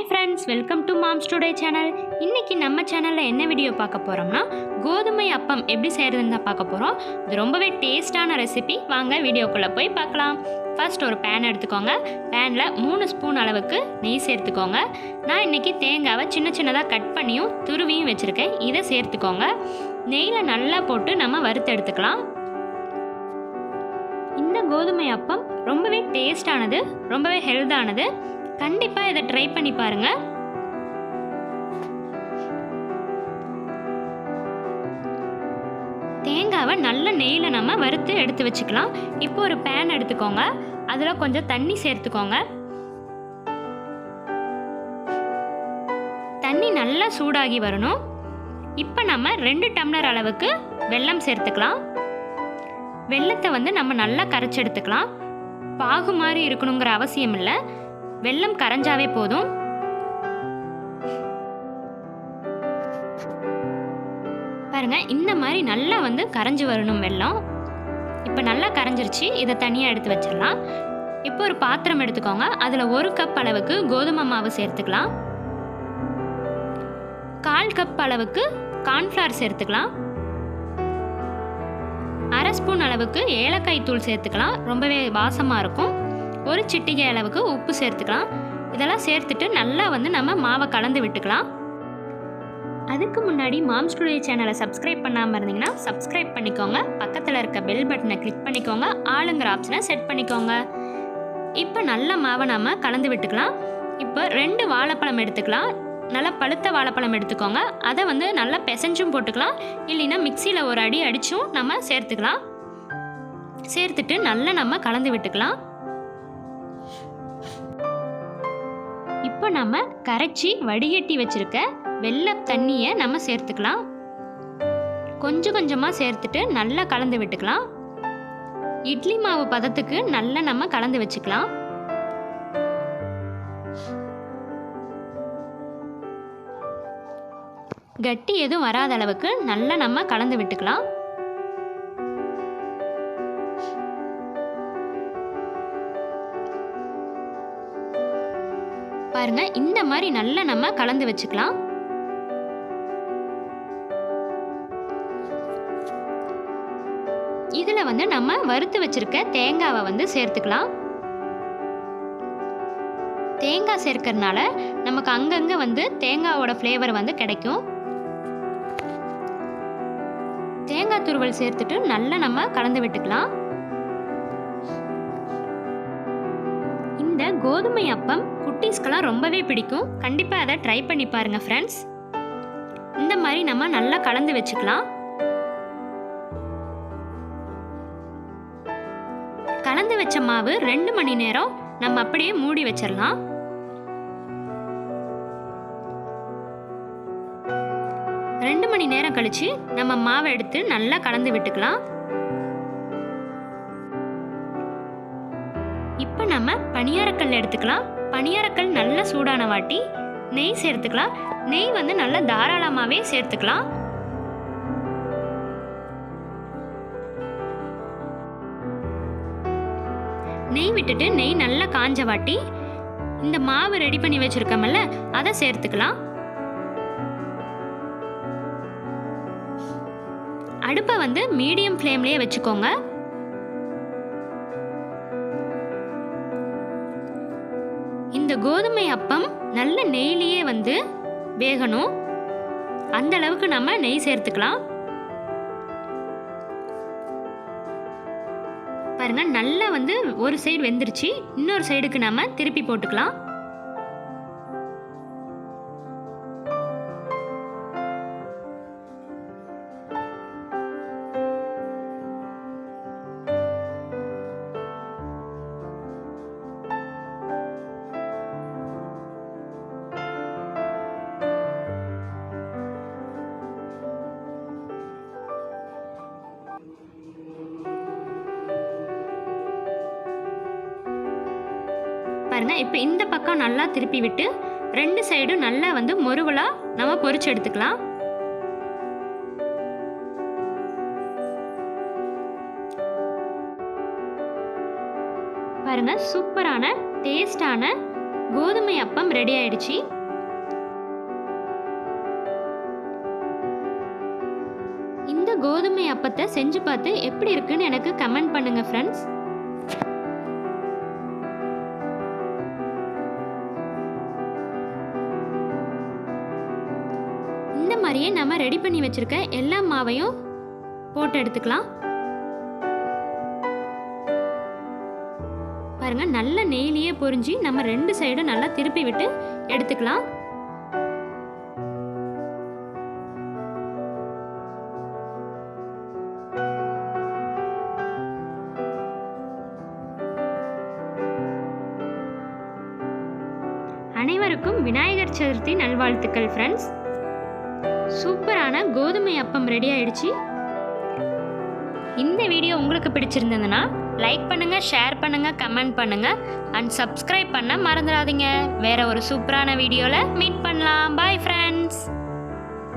Hi friends, welcome to Mom's Today channel. இன்னைக்கு நம்ம சேனல்ல என்ன வீடியோ பார்க்க போறோம்னா கோதுமை அப்பம் எப்படி செய்யறதுன்னு தான் பார்க்க போறோம். இது ரொம்பவே டேஸ்டான ரெசிபி. வாங்க வீடியோக்குள்ள போய் பார்க்கலாம். ஃபர்ஸ்ட் ஒரு pan எடுத்துக்கோங்க. panல 3 ஸ்பூன் அளவுக்கு நெய் சேர்த்துக்கோங்க. நான் இன்னைக்கு தேங்காவை சின்ன சின்னதா கட் பண்ணியும் துருவியும் வச்சிருக்கேன். இதை சேர்த்துக்கோங்க. நெய்ல நல்லா போட்டு நம்ம வறுத்து எடுத்துக்கலாம். இந்த கோதுமை அப்பம் ரொம்பவே டேஸ்டானது, ரொம்பவே ஹெல்த்தானது. கண்டிப்பா இதை ட்ரை பண்ணி பாருங்க. தேங்காவை நல்ல நெய்யில நம்ம வறுத்து எடுத்து வச்சுக்கலாம். இப்போ ஒரு பேன் எடுத்துக்கோங்க. அதுல கொஞ்சம் தண்ணி சேர்த்துக்கோங்க. தண்ணி நல்லா சூடாகி வரணும். இப்போ நம்ம 2 டம்ளர் அளவுக்கு வெல்லம் சேர்த்துக்கலாம். வெல்லத்தை நம்ம நல்லா கரைச்சி எடுத்துக்கலாம். பாகு மாதிரி இருக்கணுங்கிற அவசியம் இல்லை. வெல்லம் கரைஞ்சாவே போதும். பாருங்க, இந்த மாதிரி நல்லா கரைஞ்சி வரணும் வெல்லம். இப்போ நல்லா கரைஞ்சிருச்சு. இதை தனியாக எடுத்து வச்சிடலாம். இப்போ ஒரு பாத்திரம் எடுத்துக்கோங்க. அதில் 1 கப் அளவுக்கு கோதுமை மாவு சேர்த்துக்கலாம். 1/4 கப் அளவுக்கு கார்ன்ஃப்ளவர் சேர்த்துக்கலாம். 1/2 ஸ்பூன் அளவுக்கு ஏலக்காய் தூள் சேர்த்துக்கலாம். ரொம்பவே வாசமாக இருக்கும். 1 சிட்டிகை அளவுக்கு உப்பு சேர்த்துக்கலாம். இதெல்லாம் சேர்த்துட்டு நல்லா நம்ம மாவை கலந்து விட்டுக்கலாம். அதுக்கு முன்னாடி மாம்ஸ் டுடே சேனலை சப்ஸ்கிரைப் பண்ணாமல் இருந்தீங்கன்னா சப்ஸ்கிரைப் பண்ணிக்கோங்க. பக்கத்தில் இருக்க பெல் பட்டனை கிளிக் பண்ணிக்கோங்க. ஆளுங்கிற ஆப்ஷனை செட் பண்ணிக்கோங்க. இப்போ நல்ல மாவை நம்ம கலந்து விட்டுக்கலாம். இப்போ 2 வாழைப்பழம் எடுத்துக்கலாம். நல்லா பழுத்த வாழைப்பழம் எடுத்துக்கோங்க. அதை நல்லா பிசைஞ்சும் போட்டுக்கலாம். இல்லைன்னா மிக்சியில் ஒரு அடி அடிச்சும் நம்ம சேர்த்துக்கலாம். சேர்த்துட்டு நல்லா நம்ம கலந்து விட்டுக்கலாம். இப்போ நம்ம கரைச்சி வடிகட்டி வச்சிருக்க வெல்ல தண்ணியை நம்ம சேர்த்துக்கலாம். கொஞ்சம் கொஞ்சமாக சேர்த்துட்டு நல்லா கலந்து விட்டுக்கலாம். இட்லி மாவு பதத்துக்கு நல்லா நம்ம கலந்து வச்சுக்கலாம். கட்டி எதுவும் வராத அளவுக்கு நல்லா நம்ம கலந்து விட்டுக்கலாம். பாருங்க, இந்த மாதிரி நல்லா நம்ம கலந்து வச்சுக்கலாம். இதுல நம்ம வறுத்து வச்சிருக்க தேங்காவை சேர்த்துக்கலாம். தேங்காய் சேர்க்கறதுனால நமக்கு அங்கங்க தேங்காவோட ஃப்ளேவர் கிடைக்கும். தேங்காய் துருவல் சேர்த்துட்டு நல்லா நம்ம கலந்து விட்டுக்கலாம். இந்த கோதுமை அப்பம் குட்டீஸ்க்கெல்லாம் ரொம்பவே பிடிக்கும். கண்டிப்பாக அதை ட்ரை பண்ணி பாருங்க ஃப்ரெண்ட்ஸ். இந்த மாதிரி நம்ம நல்லா கலந்து வச்சுக்கலாம். கலந்து வச்ச மாவு 2 மணி நேரம் நம்ம அப்படியே மூடி வச்சிடலாம். ரெண்டு மணி நேரம் கழிச்சு நம்ம மாவை எடுத்து நல்லா கலந்து விட்டுக்கலாம். இப்போ நம்ம பணியாரக்கல் எடுத்துக்கலாம். பணியாரக்கல் நல்லா சூடான வாட்டி நெய் சேர்த்துக்கலாம். நெய் நல்லா தாராளமாகவே சேர்த்துக்கலாம். நெய் விட்டுட்டு நெய் நல்லா காஞ்ச வாட்டி இந்த மாவு ரெடி பண்ணி வச்சிருக்கோம்ல அதை சேர்த்துக்கலாம். அடுப்பை மீடியம் ஃப்ளேம்லயே வச்சுக்கோங்க. இந்த கோதுமை அப்பம் நல்ல நெய்லியே வேகணும். அந்த அளவுக்கு நம்ம நெய் சேர்த்துக்கலாம். பாருங்க, நல்லா ஒரு சைடு வெந்துருச்சு. இன்னொரு சைடுக்கு நம்ம திருப்பி போட்டுக்கலாம். பாருங்க, இப்போ இந்த பக்கம் நல்லா திருப்பி விட்டு 2 சைடும் நல்லா மொறுவலா நம்ம பொரிச்சு எடுத்துக்கலாம். பாருங்க, சூப்பரான டேஸ்டான கோதுமை அப்பம் ரெடி ஆயிடுச்சு. இந்த கோதுமை அப்பத்தை செஞ்சு பார்த்து எப்படி இருக்குன்னு எனக்கு கமெண்ட் பண்ணுங்க ஃப்ரெண்ட்ஸ். இந்த மாதிரியே நம்ம ரெடி பண்ணி வச்சிருக்க எல்லா மாவையும் போட்டு எடுத்துக்கலாம். பாருங்க, நல்ல நெய்லியே பொரிஞ்சு நம்ம 2 சைடும் நல்லா திருப்பி விட்டு எடுத்துக்கலாம். அனைவருக்கும் விநாயகர் சதுர்த்தி நல்வாழ்த்துக்கள் ஃப்ரெண்ட்ஸ். சூப்பரான கோதுமை அப்பம் ரெடி ஆயிடுச்சு. இந்த வீடியோ உங்களுக்கு பிடிச்சிருந்ததுன்னா லைக் பண்ணுங்க, ஷேர் பண்ணுங்க, கமெண்ட் பண்ணுங்க அண்ட் சப்ஸ்கிரைப் பண்ண மறந்துடாதீங்க. வேற ஒரு சூப்பரான வீடியோல மீட் பண்ணலாம். Bye friends.